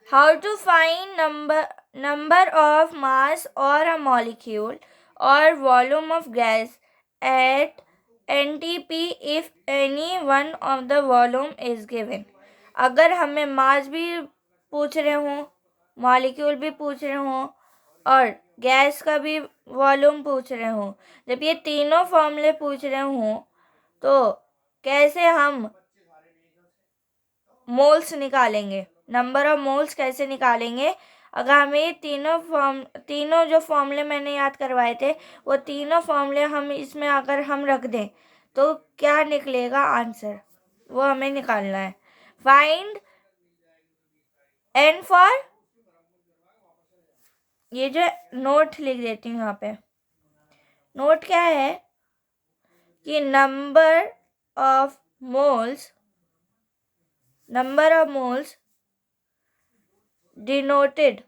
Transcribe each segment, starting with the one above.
How to find number of mass or a molecule or volume of gas at NTP if any one of the volume is given. अगर हमें मास भी पूछ रहे हों, molecule भी पूछ रहे हों और गैस का भी वॉल्यूम पूछ रहे हों, जब ये तीनों फॉर्मूले पूछ रहे हों तो कैसे हम मोल्स निकालेंगे, नंबर ऑफ मोल्स कैसे निकालेंगे? अगर हमें ये तीनों जो फॉर्मूले मैंने याद करवाए थे वो तीनों फॉर्मूले हम इसमें अगर हम रख दें तो क्या निकलेगा आंसर, वो हमें निकालना है. फाइंड एन फॉर, ये जो नोट लिख देती हूँ यहाँ पे. नोट क्या है कि नंबर ऑफ मोल्स डिनोटेड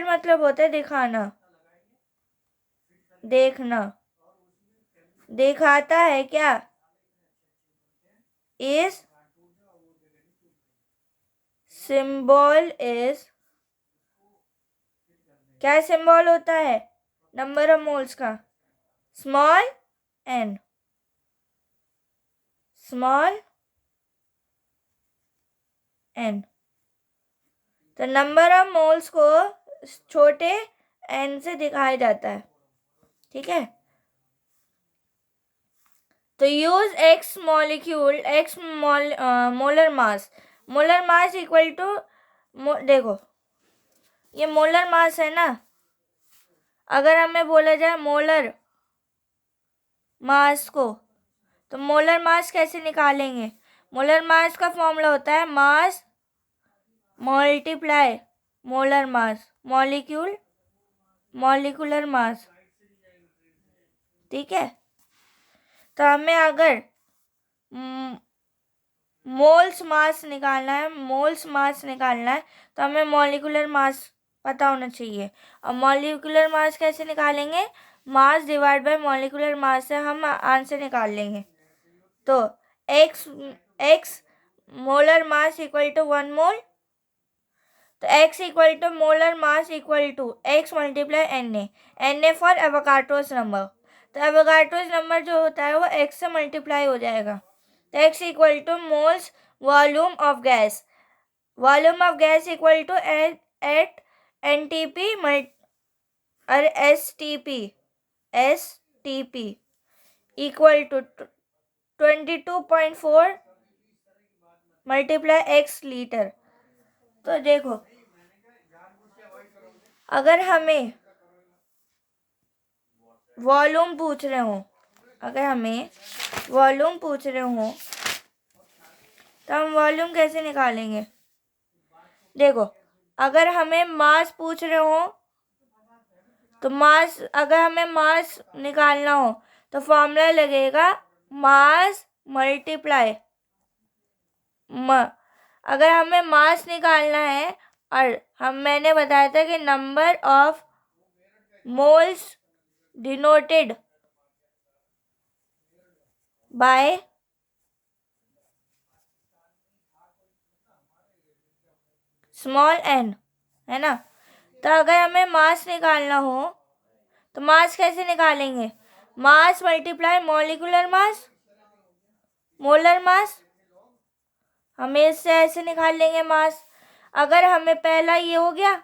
मतलब होता है दिखाना, देखना, दिखाता है क्या, इस सिंबल इज, क्या सिंबल होता है नंबर ऑफ मोल्स का? Small N. तो नंबर ऑफ मोल्स को छोटे एन से दिखाया जाता है. ठीक है, तो use X molecule, X molar mass equal to, देखो ये मोलर मास है ना. अगर हमें बोला जाए मोलर मास को, तो मोलर मास कैसे निकालेंगे? मोलर मास का फॉर्मूला होता है मास multiply molar mass, molecular mass. ठीक है, तो हमें अगर मोल्स मास निकालना है तो हमें मॉलिक्यूलर मास पता होना चाहिए. और मॉलिक्यूलर मास कैसे निकालेंगे? Mass divide by molecular mass से हम आंसर निकाल लेंगे. तो X molar mass equal to 1 mole, तो x equal to molar mass equal to x multiply N A for Avogadro's number. तो एवोगाड्रोस नंबर जो होता है वो x से मल्टीप्लाई हो जाएगा. तो x equal to moles volume of gas equal to at NTP और STP equal to 22.4 multiply x litre. तो देखो अगर हमें वॉल्यूम पूछ रहे हो तो हम वॉल्यूम कैसे निकालेंगे? देखो अगर हमें मास पूछ रहे हो तो अगर हमें मास निकालना हो तो फॉर्मूला लगेगा मास मल्टीप्लाई, अगर हमें मास निकालना है और मैंने बताया था कि number of moles denoted by small N, है ना. तो अगर हमें मास निकालना हो तो मास कैसे निकालेंगे? मास मल्टीप्लाई मोलर मास, हमें इससे ऐसे निकाल लेंगे मास. अगर हमें पहला ये हो गया,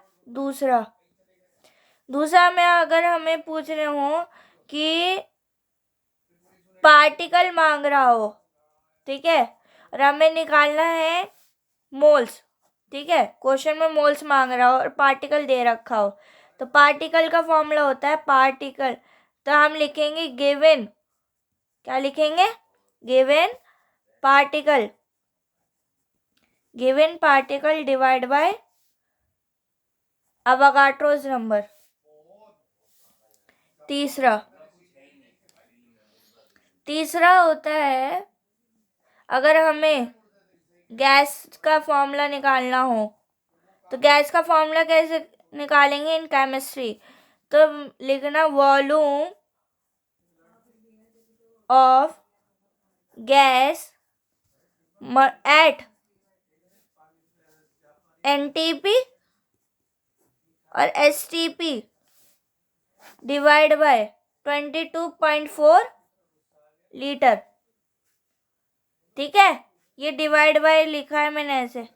दूसरा में अगर हमें पूछ रहे हो कि पार्टिकल मांग रहा हो, ठीक है, और हमें निकालना है मोल्स. ठीक है, क्वेश्चन में मोल्स मांग रहा हो और पार्टिकल दे रखा हो, तो पार्टिकल का फॉर्मूला होता है पार्टिकल. तो हम लिखेंगे गिवन, क्या लिखेंगे? Given particle divide by Avogadro's number. तीसरा होता है अगर हमें गैस का फॉर्मूला निकालना हो तो गैस का फॉर्मूला कैसे निकालेंगे इन केमिस्ट्री? तो लिखना volume of gas at NTP और एसटीपी डिवाइड बाय 22.4 लीटर। ठीक है, ये डिवाइड बाय लिखा है मैंने ऐसे,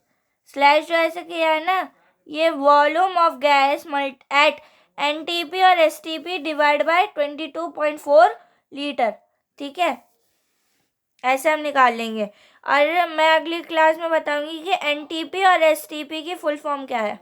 स्लैश जो ऐसे किया है ना, ये volume of gas at NTP और एसटीपी डिवाइड बाय 22.4 लीटर। ठीक है, ऐसे हम निकाल लेंगे। और मैं अगली क्लास में बताऊंगी कि एनटीपी और एसटीपी की फुल फॉर्म क्या है।